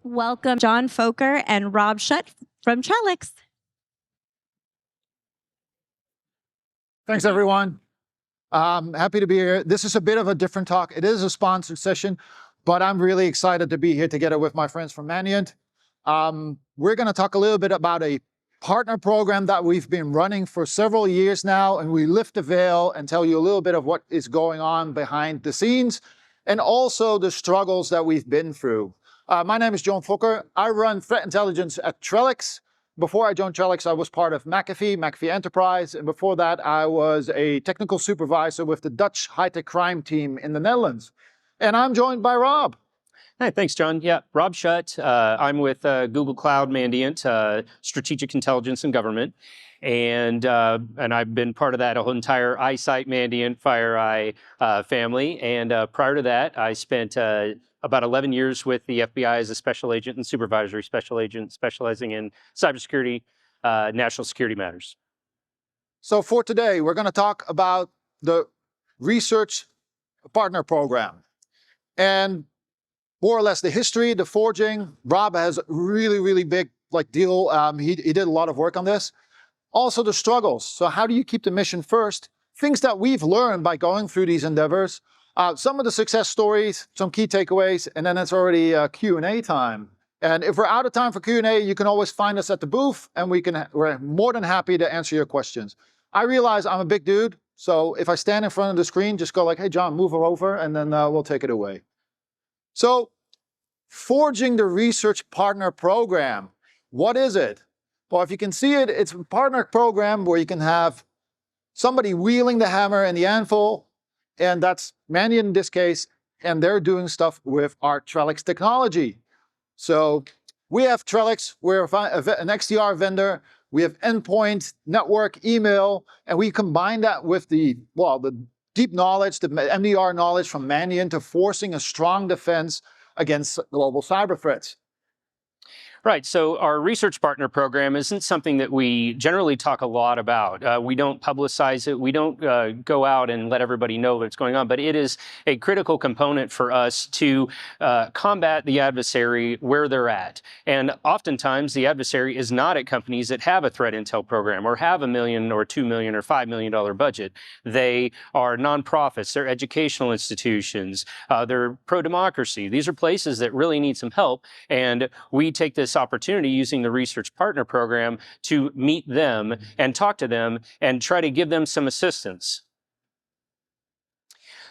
Welcome John Foker and Rob Shutt from Trellix. Thanks, everyone. Happy to be here. This is a bit of a different talk. It is a sponsored session, but I'm really excited to be here together with my friends from Mandiant. We're going to talk a little bit about a partner program that we've been running for several years now, and we lift the veil and tell you a little bit of what is going on behind the scenes, and also the struggles that we've been through. My name is John Fokker. I run threat intelligence at Trellix. Before I joined Trellix, I was part of McAfee Enterprise, and before that, I was a technical supervisor with the Dutch high-tech crime team in the Netherlands. And I'm joined by Rob. Hi, thanks, John. Yeah, Rob Shutt. I'm with Google Cloud Mandiant, Strategic Intelligence and Government. And I've been part of that whole entire iSight Mandiant FireEye family. And prior to that, I spent about 11 years with the FBI as a special agent and supervisory special agent, specializing in cybersecurity, national security matters. So for today, we're going to talk about the research partner program. And more or less the history, the forging. Rob has a really big deal. He did a lot of work on this. Also the struggles. So how do you keep the mission first? Things that we've learned by going through these endeavors. Some of the success stories, some key takeaways, and then it's already Q&A time. And if we're out of time for Q&A, you can always find us at the booth, and we're more than happy to answer your questions. I realize I'm a big dude, so if I stand in front of the screen, just go like, hey, John, move her over, and then we'll take it away. So, forging the research partner program. What is it? Well, if you can see it, it's a partner program where you can have somebody wielding the hammer and the anvil, and that's Mandiant in this case, and they're doing stuff with our Trellix technology. So we have Trellix, we're an XDR vendor, we have endpoint, network, email, and we combine that with the deep knowledge, the MDR knowledge from Mandiant to forcing a strong defense against global cyber threats. Right. So our research partner program isn't something that we generally talk a lot about. We don't publicize it. We don't go out and let everybody know what's going on. But it is a critical component for us to combat the adversary where they're at. And oftentimes, the adversary is not at companies that have a threat intel program or have $1 million or $2 million or $5 million budget. They are nonprofits. They're educational institutions. They're pro-democracy. These are places that really need some help. And we take this opportunity using the research partner program to meet them and talk to them and try to give them some assistance.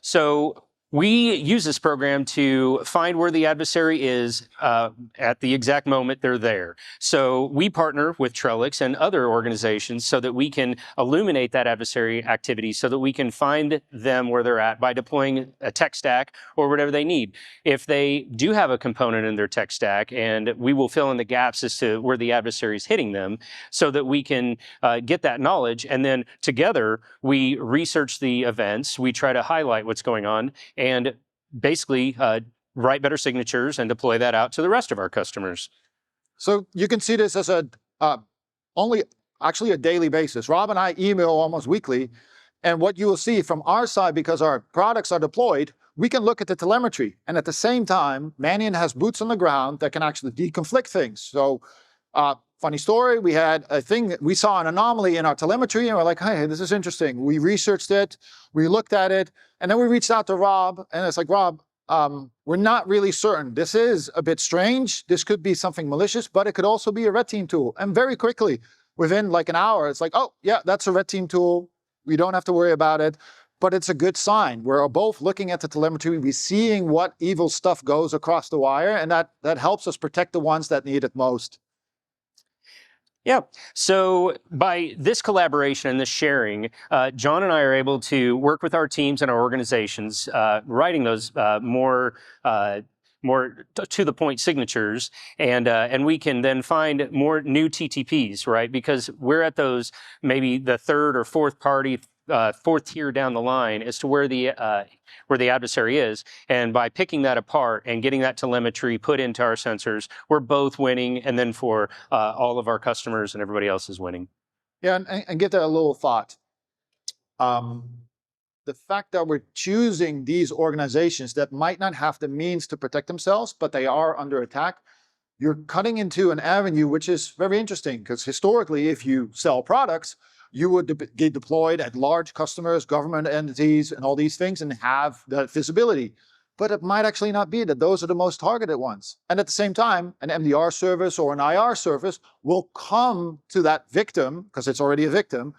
So we use this program to find where the adversary is at the exact moment they're there. So we partner with Trellix and other organizations so that we can illuminate that adversary activity so that we can find them where they're at by deploying a tech stack or whatever they need. If they do have a component in their tech stack, and we will fill in the gaps as to where the adversary is hitting them so that we can get that knowledge. And then together, we research the events, we try to highlight what's going on, and basically write better signatures and deploy that out to the rest of our customers. So you can see this as actually a daily basis. Rob and I email almost weekly, and what you will see from our side, because our products are deployed, we can look at the telemetry, and at the same time, Mandiant has boots on the ground that can actually deconflict things. So funny story, we had a thing, we saw an anomaly in our telemetry, and we're like, hey, this is interesting. We researched it, we looked at it, and then we reached out to Rob, and it's like, Rob, we're not really certain. This is a bit strange. This could be something malicious, but it could also be a red team tool. And very quickly, within like an hour, it's like, oh, yeah, that's a red team tool. We don't have to worry about it, but it's a good sign. We're both looking at the telemetry, we're seeing what evil stuff goes across the wire, and that helps us protect the ones that need it most. Yeah. So by this collaboration and this sharing, John and I are able to work with our teams and our organizations, writing those more to the point signatures, and we can then find more new TTPs, right? Because we're at those maybe the third or fourth tier down the line as to where the adversary is. And by picking that apart and getting that telemetry put into our sensors, we're both winning. And then for all of our customers and everybody else is winning. Yeah, and give that a little thought. The fact that we're choosing these organizations that might not have the means to protect themselves, but they are under attack, you're cutting into an avenue which is very interesting, because historically, if you sell products, you would get deployed at large customers, government entities, and all these things, and have that visibility. But it might actually not be that those are the most targeted ones. And at the same time, an MDR service or an IR service will come to that victim, because it's already a victim,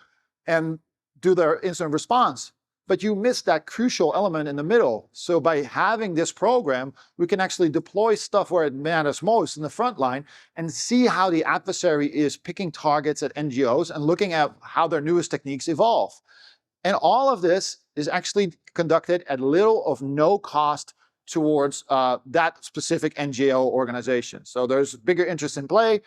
and do their incident response. But you miss that crucial element in the middle. So by having this program, we can actually deploy stuff where it matters most in the front line and see how the adversary is picking targets at NGOs and looking at how their newest techniques evolve. And all of this is actually conducted at little of no cost towards that specific NGO organization. So there's bigger interest in play,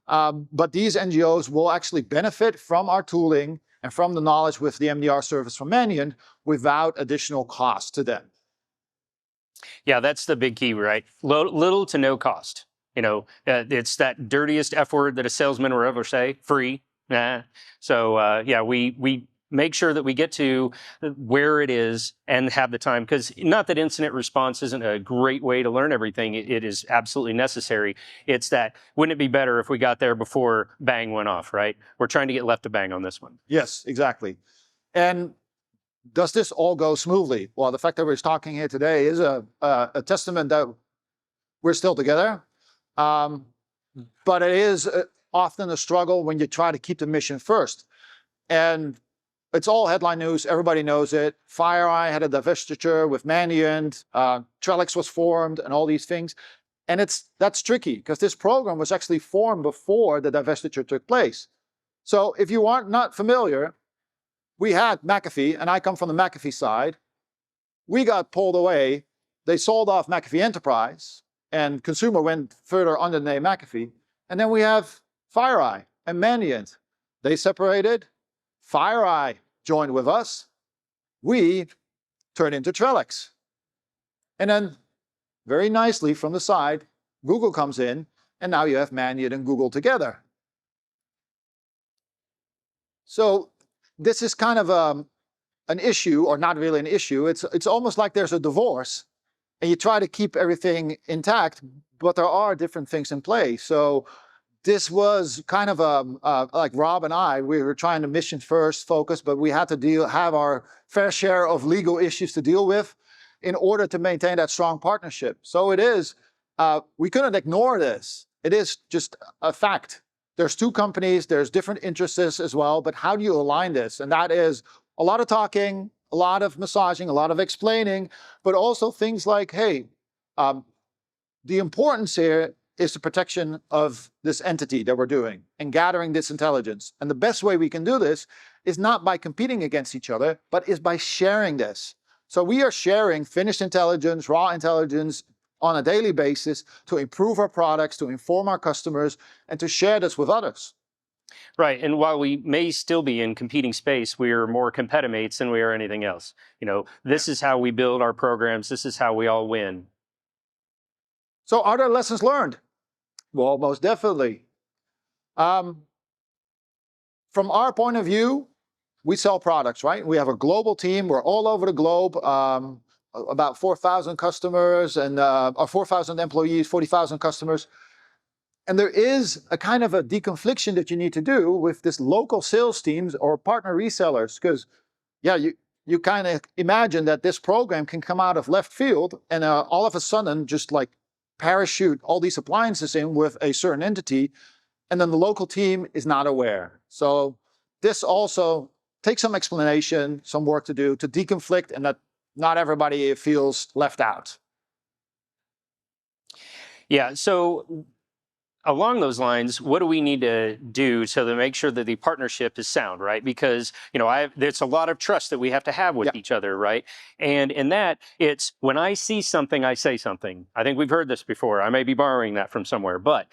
but these NGOs will actually benefit from our tooling and from the knowledge with the MDR service from Mandiant without additional cost to them. Yeah, that's the big key, right? Little to no cost. It's that dirtiest F word that a salesman will ever say, free. Nah. So yeah, we make sure that we get to where it is and have the time, because not that incident response isn't a great way to learn everything. It is absolutely necessary. It's that, wouldn't it be better if we got there before bang went off, right? We're trying to get left to bang on this one. Yes, exactly. And does this all go smoothly? Well, the fact that we're talking here today is a testament that we're still together. But it is often a struggle when you try to keep the mission first. And it's all headline news. Everybody knows it. FireEye had a divestiture with Mandiant. Trellix was formed and all these things. And that's tricky, because this program was actually formed before the divestiture took place. So if you aren't not familiar, we had McAfee, and I come from the McAfee side. We got pulled away. They sold off McAfee Enterprise, and consumer went further under the name McAfee. And then we have FireEye and Mandiant. They separated. FireEye joined with us. We turned into Trellix. And then very nicely from the side, Google comes in, and now you have Mandiant and Google together. So this is kind of an issue, or not really an issue. It's almost like there's a divorce, and you try to keep everything intact, but there are different things in play. So this was kind of like Rob and I, we were trying to mission first focus, but we had to have our fair share of legal issues to deal with in order to maintain that strong partnership. So it is, we couldn't ignore this. It is just a fact. There's two companies, there's different interests as well, but how do you align this? And that is a lot of talking, a lot of massaging, a lot of explaining, but also things like, hey, the importance here is the protection of this entity that we're doing and gathering this intelligence. And the best way we can do this is not by competing against each other, but is by sharing this. So we are sharing finished intelligence, raw intelligence on a daily basis to improve our products, to inform our customers, and to share this with others. Right, and while we may still be in competing space, we are more competimates than we are anything else. This is how we build our programs. This is how we all win. So are there lessons learned? Well, most definitely. From our point of view, we sell products, right? We have a global team. We're all over the globe. About 4,000 customers and or 4,000 employees, 40,000 customers. And there is a kind of a deconfliction that you need to do with this local sales teams or partner resellers, because yeah, you kind of imagine that this program can come out of left field and all of a sudden just like parachute all these appliances in with a certain entity, and then the local team is not aware. So this also takes some explanation, some work to do to deconflict, and that not everybody feels left out. Yeah, so along those lines, what do we need to do to make sure that the partnership is sound, right? Because, there's a lot of trust that we have to have with each other, right? And in that, it's when I see something, I say something. I think we've heard this before. I may be borrowing that from somewhere. But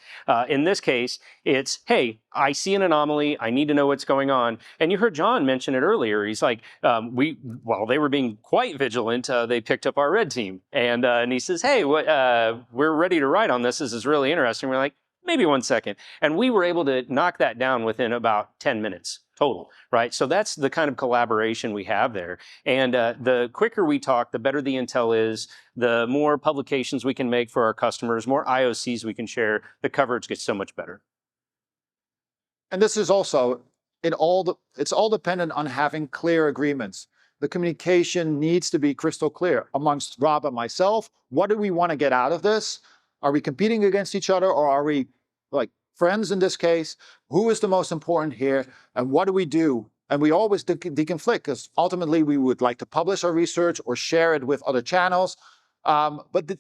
in this case, it's, hey, I see an anomaly. I need to know what's going on. And you heard John mention it earlier. He's like, while they were being quite vigilant, they picked up our red team. And he says, hey, we're ready to write on this. This is really interesting. We're like, maybe 1 second. And we were able to knock that down within about 10 minutes. total, right? So that's the kind of collaboration we have there. And the quicker we talk, the better the intel is, the more publications we can make for our customers, more IOCs we can share, the coverage gets so much better. And this is also, it's all dependent on having clear agreements. The communication needs to be crystal clear amongst Rob and myself. What do we want to get out of this? Are we competing against each other, or are we like friends in this case? Who is the most important here? And what do we do? And we always deconflict, because ultimately we would like to publish our research or share it with other channels. But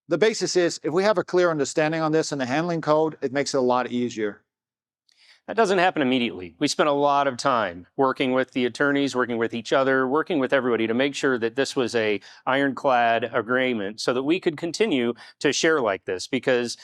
the basis is, if we have a clear understanding on this and the handling code, it makes it a lot easier. That doesn't happen immediately. We spent a lot of time working with the attorneys, working with each other, working with everybody to make sure that this was a ironclad agreement so that we could continue to share like this. Because,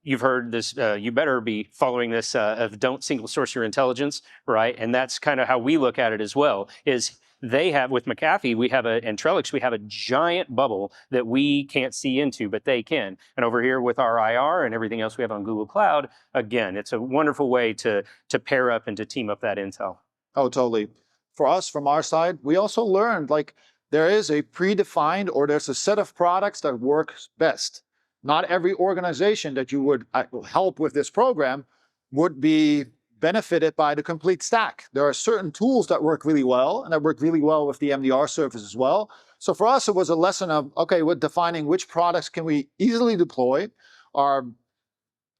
you've heard this, you better be following this of don't single source your intelligence, right? And that's kind of how we look at it as well, is they have, with McAfee, and Trellix, we have a giant bubble that we can't see into, but they can. And over here with our IR and everything else we have on Google Cloud, again, it's a wonderful way to pair up and to team up that intel. Oh, totally. For us, from our side, we also learned, like, there is a predefined, or there's a set of products that works best. Not every organization that you would help with this program would be benefited by the complete stack. There are certain tools that work really well, and that work really well with the MDR service as well. So for us, it was a lesson of, okay, we're defining which products can we easily deploy, are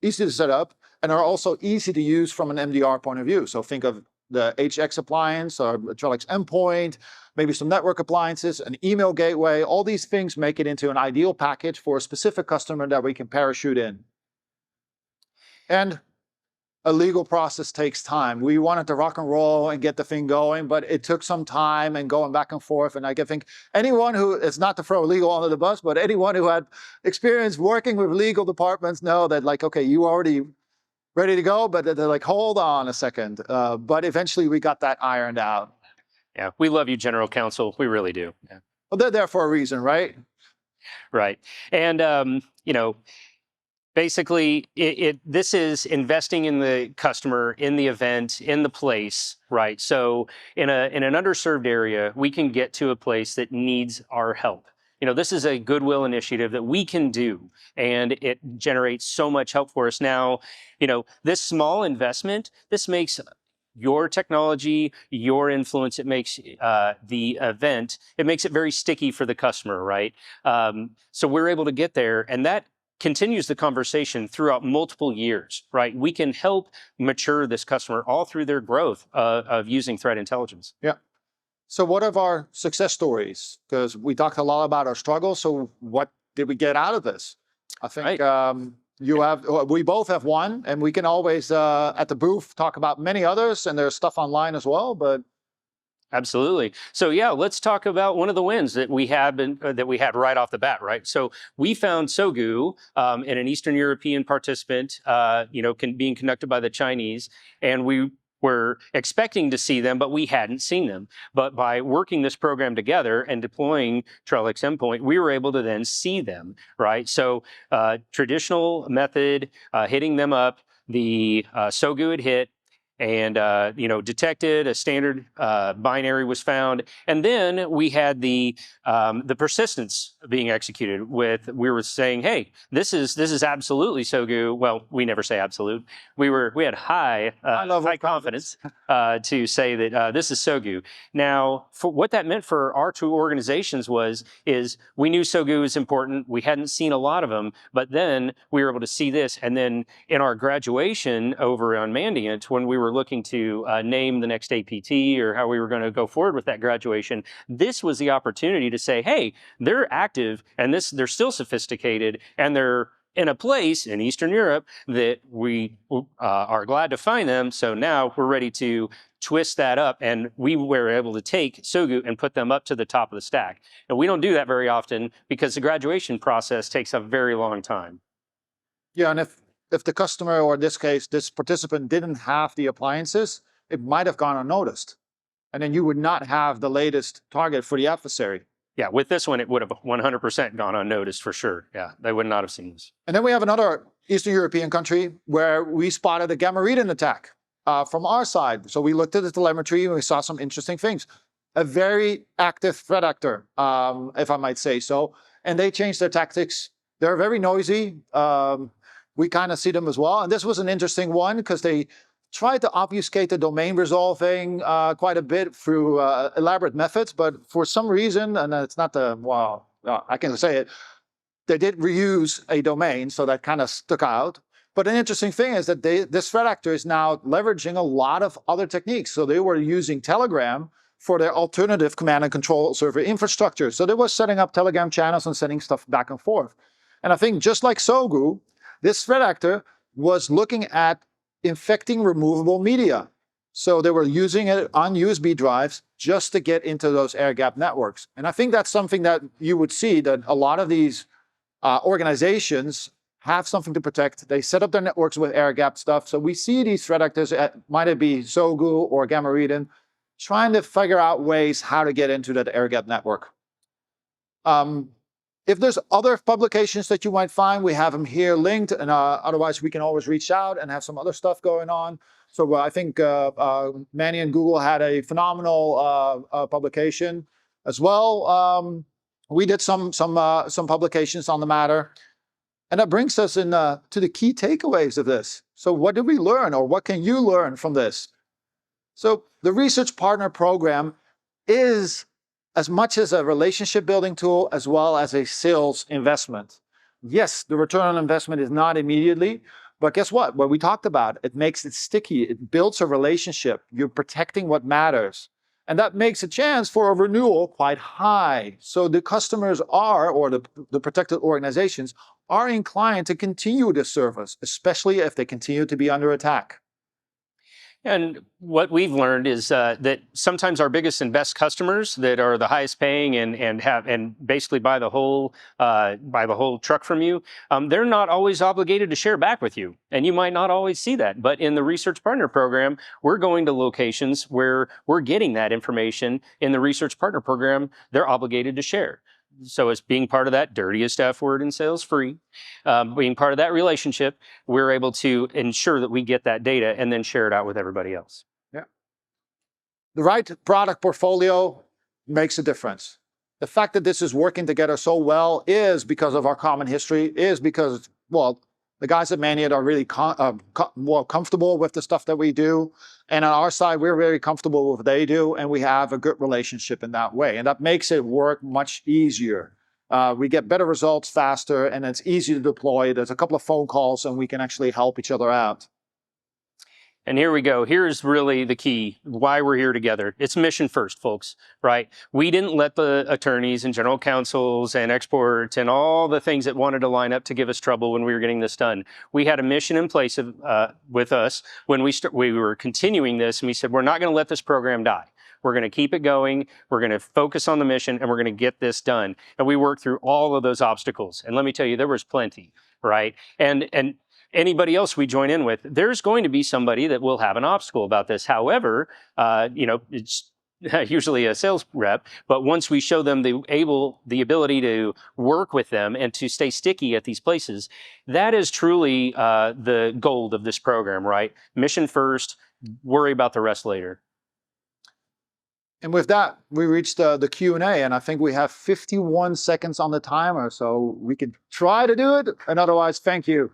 easy to set up, and are also easy to use from an MDR point of view. So think of the HX appliance, or a Trellix endpoint, maybe some network appliances, an email gateway. All these things make it into an ideal package for a specific customer that we can parachute in. And a legal process takes time. We wanted to rock and roll and get the thing going, but it took some time and going back and forth. And I think anyone who, it's not to throw legal under the bus, but anyone who had experience working with legal departments know that, like, okay, you already ready to go, but they're like, hold on a second. But eventually we got that ironed out. Yeah, we love you, General Counsel. We really do. Yeah. Well, they're there for a reason, right? Right. And, basically, this is investing in the customer, in the event, in the place, right? So in an underserved area, we can get to a place that needs our help. This is a goodwill initiative that we can do, and it generates so much help for us. Now, this small investment, this makes your technology, your influence, it makes the event, it makes it very sticky for the customer, right? So we're able to get there, and that continues the conversation throughout multiple years, right? We can help mature this customer all through their growth of using threat intelligence. Yeah. So what are our success stories? Because we talked a lot about our struggles. So what did we get out of this? I think we both have one, and we can always at the booth talk about many others, and there's stuff online as well, but. Absolutely. So yeah, let's talk about one of the wins that we had right off the bat, right? So we found Sogu in an Eastern European participant, being conducted by the Chinese, and we were expecting to see them, but we hadn't seen them. But by working this program together and deploying Trellix Endpoint, we were able to then see them, right? So traditional method, hitting them up, the Sogu had hit, and detected a standard binary was found, and then we had the persistence being executed. We were saying, hey, this is absolutely Sogu. Well, we never say absolute. We had high confidence to say that this is Sogu. Now, for what that meant for our two organizations is we knew Sogu was important. We hadn't seen a lot of them, but then we were able to see this, and then in our graduation over on Mandiant, when we were looking to name the next APT or how we were going to go forward with that graduation, this was the opportunity to say, hey, they're active, and they're still sophisticated, and they're in a place in Eastern Europe that we are glad to find them. So now we're ready to twist that up, and we were able to take Sogu and put them up to the top of the stack. And we don't do that very often because the graduation process takes a very long time. Yeah, and if the customer, or in this case, this participant, didn't have the appliances, it might have gone unnoticed. And then you would not have the latest target for the adversary. Yeah, with this one, it would have 100% gone unnoticed for sure. Yeah, they would not have seen this. And then we have another Eastern European country where we spotted a gamma reading attack. from our side. So we looked at the telemetry and we saw some interesting things. A very active threat actor, if I might say so. And they changed their tactics. They're very noisy. We kind of see them as well. And this was an interesting one because they tried to obfuscate the domain resolving quite a bit through elaborate methods. But for some reason, and it's not the, well, I can say it, they did reuse a domain. So that kind of stuck out. But an interesting thing is that this threat actor is now leveraging a lot of other techniques. So they were using Telegram for their alternative command and control server infrastructure. So they were setting up Telegram channels and sending stuff back and forth. And I think just like Sogu, this threat actor was looking at infecting removable media. So they were using it on USB drives just to get into those air-gapped networks. And I think that's something that you would see, that a lot of these organizations have something to protect. They set up their networks with air-gapped stuff. So we see these threat actors, might it be Sogu or Gamma Redin, trying to figure out ways how to get into that air-gapped network. If there's other publications that you might find, we have them here linked, and otherwise we can always reach out and have some other stuff going on. So I think Mandiant and Google had a phenomenal publication as well. We did some publications on the matter. And that brings us in to the key takeaways of this. So what did we learn, or what can you learn from this? So the Research Partner Program is as much as a relationship building tool as well as a sales investment. Yes, the return on investment is not immediately, but guess what? What we talked about, it makes it sticky. It builds a relationship. You're protecting what matters. And that makes a chance for a renewal quite high. So the customers are, or the protected organizations, are inclined to continue this service, especially if they continue to be under attack. And what we've learned is that sometimes our biggest and best customers that are the highest paying and basically buy the whole truck from you, they're not always obligated to share back with you, and you might not always see that. But in the Research Partner Program, we're going to locations where we're getting that information. In the Research Partner Program, they're obligated to share. So as being part of that dirtiest F word in sales free, being part of that relationship, we're able to ensure that we get that data and then share it out with everybody else. Yeah. The right product portfolio makes a difference. The fact that this is working together so well is because of our common history, is because, well, the guys at Mandiant are really more comfortable with the stuff that we do. And on our side, we're very comfortable with what they do, and we have a good relationship in that way. And that makes it work much easier. We get better results faster, and it's easy to deploy. There's a couple of phone calls, and we can actually help each other out. And here we go. Here's really the key, why we're here together. It's mission first, folks, right? We didn't let the attorneys and general counsels and experts and all the things that wanted to line up to give us trouble when we were getting this done. We had a mission in place with us when we were continuing this, and we said, we're not going to let this program die. We're going to keep it going. We're going to focus on the mission, and we're going to get this done. And we worked through all of those obstacles. And let me tell you, there was plenty, right? And anybody else we join in with, there's going to be somebody that will have an obstacle about this. However, it's usually a sales rep, but once we show them the ability to work with them and to stay sticky at these places, that is truly the gold of this program, right? Mission first, worry about the rest later. And with that, we reached the Q&A, and I think we have 51 seconds on the timer, so we can try to do it, and otherwise, thank you.